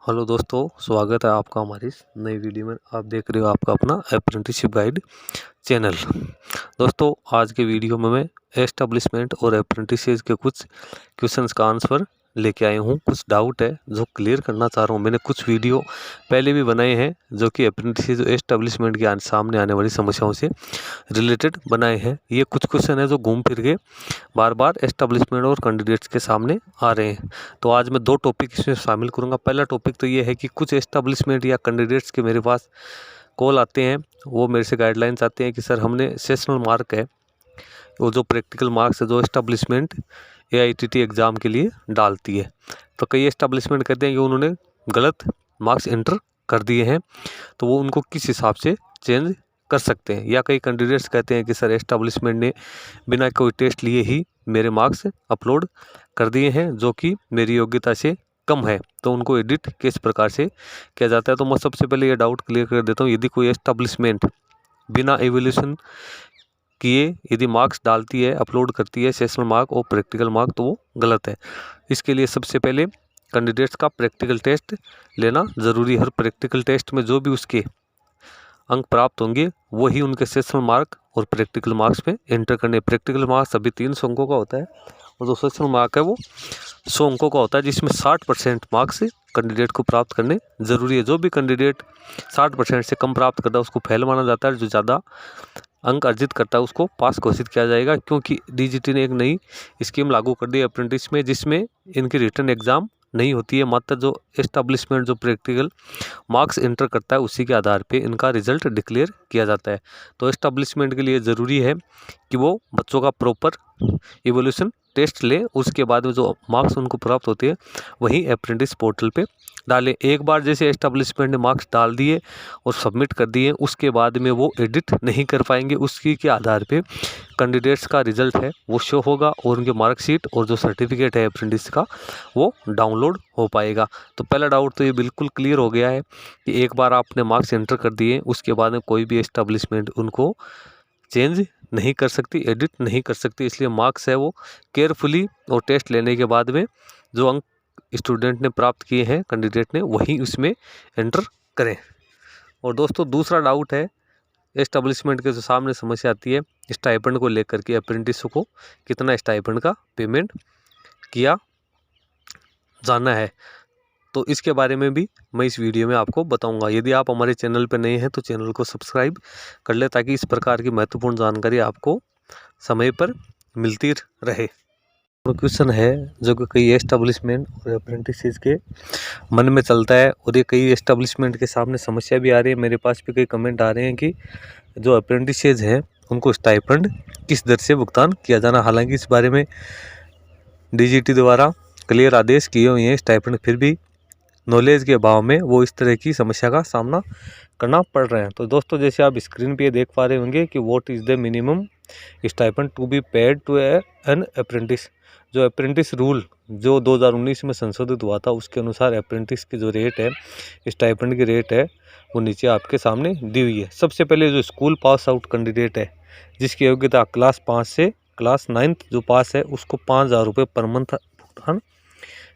Hello दोस्तों, स्वागत है आपका हमारी इस नई वीडियो में। आप देख रहे हो आपका अपना अप्रेंटिसशिप गाइड चैनल। दोस्तों, आज के वीडियो में मैं एस्टेब्लिशमेंट और अप्रेंटिसेस के कुछ क्वेश्चंस का आंसर लेके आया हूँ। कुछ डाउट है जो क्लियर करना चाह रहा हूँ। मैंने कुछ वीडियो पहले भी बनाए हैं जो कि अप्रेंटिसेस और एस्टेब्लिशमेंट के सामने आने वाली समस्याओं से रिलेटेड बनाए हैं। ये कुछ क्वेश्चन है जो घूम फिर के बार बार एस्टेब्लिशमेंट और कैंडिडेट्स के सामने आ रहे हैं। तो आज मैं दो टॉपिक इसमें शामिल करूंगा। पहला टॉपिक तो ये है कि कुछ एस्टेब्लिशमेंट या कैंडिडेट्स के मेरे पास कॉल आते हैं, वो मेरे से गाइडलाइंस आते हैं कि सर हमने सेशनल मार्क है, वो जो प्रैक्टिकल मार्क्स है जो एस्टेब्लिशमेंट AITT एग्ज़ाम के लिए डालती है, तो कई एस्टेब्लिशमेंट कहते हैं कि उन्होंने गलत मार्क्स एंटर कर दिए हैं, तो वो उनको किस हिसाब से चेंज कर सकते हैं। या कई कैंडिडेट्स कहते हैं कि सर एस्टेब्लिशमेंट ने बिना कोई टेस्ट लिए ही मेरे मार्क्स अपलोड कर दिए हैं जो कि मेरी योग्यता से कम है, तो उनको एडिट किस प्रकार से किया जाता है। तो मैं सबसे पहले ये डाउट क्लियर कर देता हूँ। यदि कोई एस्टेब्लिशमेंट बिना एवोल्यूशन किए यदि मार्क्स डालती है, अपलोड करती है सेशनल मार्क और प्रैक्टिकल मार्क, तो वो गलत है। इसके लिए सबसे पहले कैंडिडेट्स का प्रैक्टिकल टेस्ट लेना ज़रूरी है। हर प्रैक्टिकल टेस्ट में जो भी उसके अंक प्राप्त होंगे वही उनके सेशनल मार्क और प्रैक्टिकल मार्क्स में एंटर करने। प्रैक्टिकल मार्क्स अभी 300 अंकों का होता है और जो सेशनल मार्क है वो 100 अंकों का होता है, जिसमें 60% मार्क्स कैंडिडेट को प्राप्त करने ज़रूरी है। जो भी कैंडिडेट 60% से कम प्राप्त करता है उसको फेल माना जाता है, जो ज़्यादा अंक अर्जित करता है उसको पास घोषित किया जाएगा। क्योंकि DGT ने एक नई स्कीम लागू कर दी है अप्रेंटिस में, जिसमें इनकी रिटर्न एग्ज़ाम नहीं होती है, मात्र जो एस्टेब्लिशमेंट जो प्रैक्टिकल मार्क्स एंटर करता है उसी के आधार पे इनका रिजल्ट डिक्लेयर किया जाता है। तो एस्टेब्लिशमेंट के लिए ज़रूरी है कि वो बच्चों का प्रॉपर इवोल्यूशन टेस्ट ले, उसके बाद में जो मार्क्स उनको प्राप्त होते हैं वही अप्रेंटिस पोर्टल पे डालें। एक बार जैसे एस्टेब्लिशमेंट ने मार्क्स डाल दिए और सबमिट कर दिए, उसके बाद में वो एडिट नहीं कर पाएंगे। उसी के आधार पे कैंडिडेट्स का रिजल्ट है वो शो होगा और उनके मार्कशीट और जो सर्टिफिकेट है अप्रेंटिस का वो डाउनलोड हो पाएगा। तो पहला डाउट तो ये बिल्कुल क्लियर हो गया है कि एक बार आपने मार्क्स एंटर कर दिए उसके बाद में कोई भी एस्टेब्लिशमेंट उनको चेंज नहीं कर सकती, एडिट नहीं कर सकती। इसलिए मार्क्स है वो केयरफुली और टेस्ट लेने के बाद में जो अंक स्टूडेंट ने प्राप्त किए हैं कैंडिडेट ने वही उसमें एंटर करें। और दोस्तों, दूसरा डाउट है एस्टेब्लिशमेंट के जो सामने समस्या आती है स्टाइपेंड को लेकर के, अप्रेंटिस को कितना स्टाइपेंड का पेमेंट किया जाना है। तो इसके बारे में भी मैं इस वीडियो में आपको बताऊंगा। यदि आप हमारे चैनल पर नए हैं तो चैनल को सब्सक्राइब कर ले, ताकि इस प्रकार की महत्वपूर्ण जानकारी आपको समय पर मिलती रहे। क्वेश्चन है जो कि कई एस्टेब्लिशमेंट और अप्रेंटिसेस के मन में चलता है, और ये कई एस्टेब्लिशमेंट के सामने समस्या भी आ रही है। मेरे पास भी कई कमेंट आ रहे हैं कि जो अप्रेंटिसेस हैं उनको स्टाइपेंड किस दर से भुगतान किया जाना। हालांकि इस बारे में DGT द्वारा क्लियर आदेश किए हुए हैं स्टाइपेंड, फिर भी नॉलेज के अभाव में वो इस तरह की समस्या का सामना करना पड़ रहे हैं। तो दोस्तों, जैसे आप स्क्रीन पे देख पा रहे होंगे कि what is the minimum stipend to be paid to an apprentice. जो अप्रेंटिस रूल जो 2019 में संशोधित हुआ था उसके अनुसार अप्रेंटिस की जो रेट है, स्टाइपेंड की रेट है, वो नीचे आपके सामने दी हुई है। सबसे पहले जो स्कूल पास आउट कैंडिडेट है जिसकी योग्यता क्लास 5 से क्लास 9th जो पास है उसको 5,000 रुपये पर मंथ भुगतान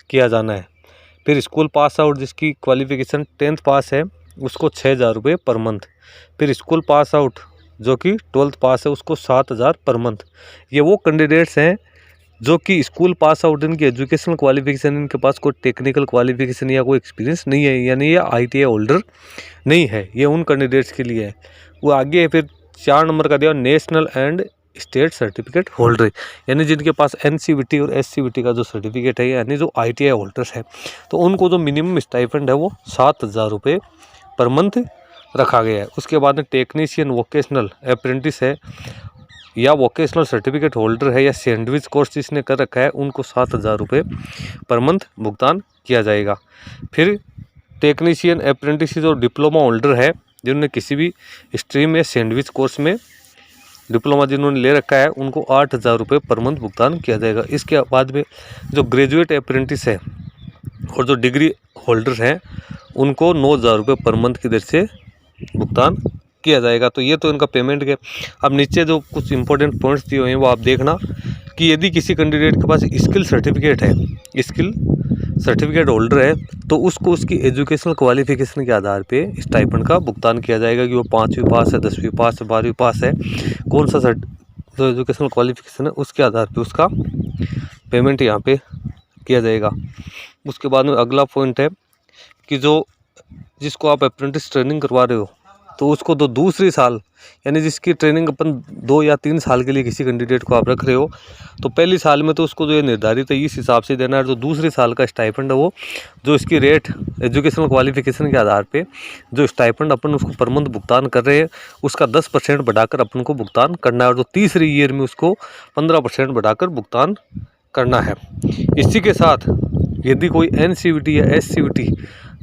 किया जाना है। फिर स्कूल पास आउट जिसकी क्वालिफिकेशन 10th पास है उसको 6,000 रुपये पर मंथ। फिर स्कूल पास आउट जो कि 12th पास है उसको 7,000 पर मंथ। ये वो कैंडिडेट्स हैं जो कि स्कूल पास आउट, इनकी एजुकेशनल क्वालिफिकेशन, इनके पास कोई टेक्निकल क्वालिफिकेशन या कोई एक्सपीरियंस नहीं है, यानी ये ITI होल्डर नहीं है। ये उन कैंडिडेट्स के लिए है। वो आगे है फिर 4 नंबर का दिया national and state certificate holder, यानी जिनके पास NCVT और SCVT का जो सर्टिफिकेट है, यानी जो ITI होल्डर्स है, तो उनको जो मिनिमम स्टाइपेंड है वो 7,000 रुपये पर मंथ रखा गया है। उसके बाद में टेक्नीशियन वोकेशनल अप्रेंटिस है या वोकेशनल सर्टिफिकेट होल्डर है या सैंडविच कोर्स जिसने कर रखा है उनको 7,000 रुपये पर मंथ भुगतान किया जाएगा। फिर टेक्नीशियन अप्रेंटिस और डिप्लोमा होल्डर है जिन्होंने किसी भी स्ट्रीम या सैंडविच कोर्स में डिप्लोमा जिन्होंने ले रखा है उनको 8,000 रुपये पर मंथ भुगतान किया जाएगा। इसके बाद में जो ग्रेजुएट अप्रेंटिस है और जो डिग्री होल्डर हैं उनको 9,000 रुपये पर मंथ की दर से भुगतान किया जाएगा। तो ये तो इनका पेमेंट के। अब नीचे जो कुछ इंपॉर्टेंट पॉइंट्स दिए हुए हैं वो आप देखना कि यदि किसी कैंडिडेट के पास स्किल सर्टिफिकेट है, स्किल सर्टिफिकेट होल्डर है तो उसको उसकी एजुकेशनल क्वालिफिकेशन के आधार पे स्टाइपेंड का भुगतान किया जाएगा कि वो 5वीं पास है, 10वीं पास है, 12वीं पास है, कौन सा जो एजुकेशनल क्वालिफिकेशन है उसके आधार पे उसका पेमेंट यहाँ पे किया जाएगा। उसके बाद में अगला पॉइंट है कि जो जिसको आप अप्रेंटिस ट्रेनिंग करवा रहे हो तो उसको तो दूसरी साल यानी जिसकी ट्रेनिंग अपन 2 या 3 साल के लिए किसी कैंडिडेट को आप रख रहे हो तो पहली साल में तो उसको जो ये निर्धारित है इस हिसाब से देना है। जो दूसरी साल का स्टाइपेंड है वो जो इसकी रेट एजुकेशनल क्वालिफिकेशन के आधार पे जो स्टाइपेंड अपन उसको पर मंथ भुगतान कर रहे हैं उसका 10% बढ़ाकर अपन को भुगतान करना है और जो तीसरी ईयर में उसको 15% बढ़ाकर भुगतान करना है। इसी के साथ यदि कोई NCVT या SCVT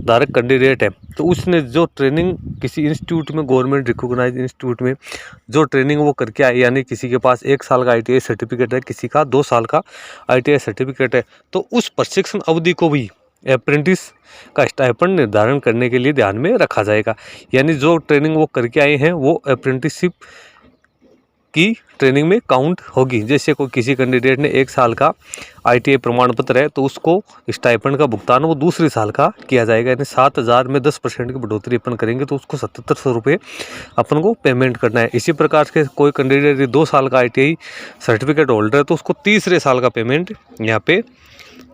धारक कैंडिडेट है तो उसने जो ट्रेनिंग किसी इंस्टीट्यूट में गवर्नमेंट रिकॉग्नाइज इंस्टीट्यूट में जो ट्रेनिंग वो करके आए यानी किसी के पास 1 साल का ITI सर्टिफिकेट है, किसी का 2 साल का ITI सर्टिफिकेट है तो उस प्रशिक्षण अवधि को भी अप्रेंटिस का स्टाइपेंड निर्धारण करने के लिए ध्यान में रखा जाएगा। यानी जो ट्रेनिंग वो करके आए हैं वो अप्रेंटिसशिप की ट्रेनिंग में काउंट होगी। जैसे कोई किसी कैंडिडेट ने 1 साल का ITI प्रमाण पत्र है तो उसको स्टाइपेंड का भुगतान वो दूसरे साल का किया जाएगा। यानी 7,000 में 10% की बढ़ोतरी अपन करेंगे तो उसको 7700 रुपये अपन को पेमेंट करना है। इसी प्रकार से कोई कैंडिडेट 2 साल का ITI सर्टिफिकेट होल्डर है तो उसको तीसरे साल का पेमेंट यहाँ पे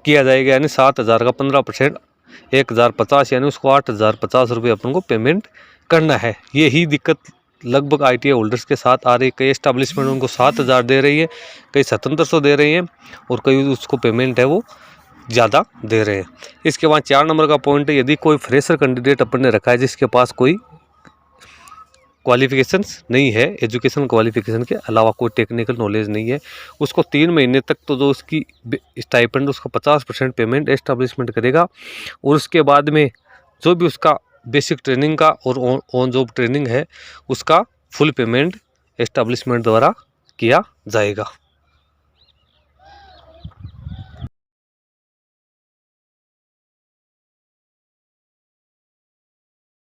किया जाएगा। यानी 7,000 का 15% 1,050 यानी उसको 8,050 रुपये अपन को पेमेंट करना है। यही दिक्कत लगभग ITI होल्डर्स के साथ आ रही है। कई एस्टेब्लिशमेंट उनको 7,000 दे रही है, कई 7700 दे रही है और कई उसको पेमेंट है वो ज़्यादा दे रहे हैं। इसके बाद 4 नंबर का पॉइंट है यदि कोई फ्रेशर कैंडिडेट अपन ने रखा है जिसके पास कोई क्वालिफिकेशंस नहीं है, एजुकेशन क्वालिफिकेशन के अलावा कोई टेक्निकल नॉलेज नहीं है, उसको 3 महीने तक तो जो उसकी स्टाइपेंड उसका 50% पेमेंट एस्टेब्लिशमेंट करेगा और उसके बाद में जो भी उसका बेसिक ट्रेनिंग का और ऑन जॉब ट्रेनिंग है उसका फुल पेमेंट एस्टेब्लिशमेंट द्वारा किया जाएगा।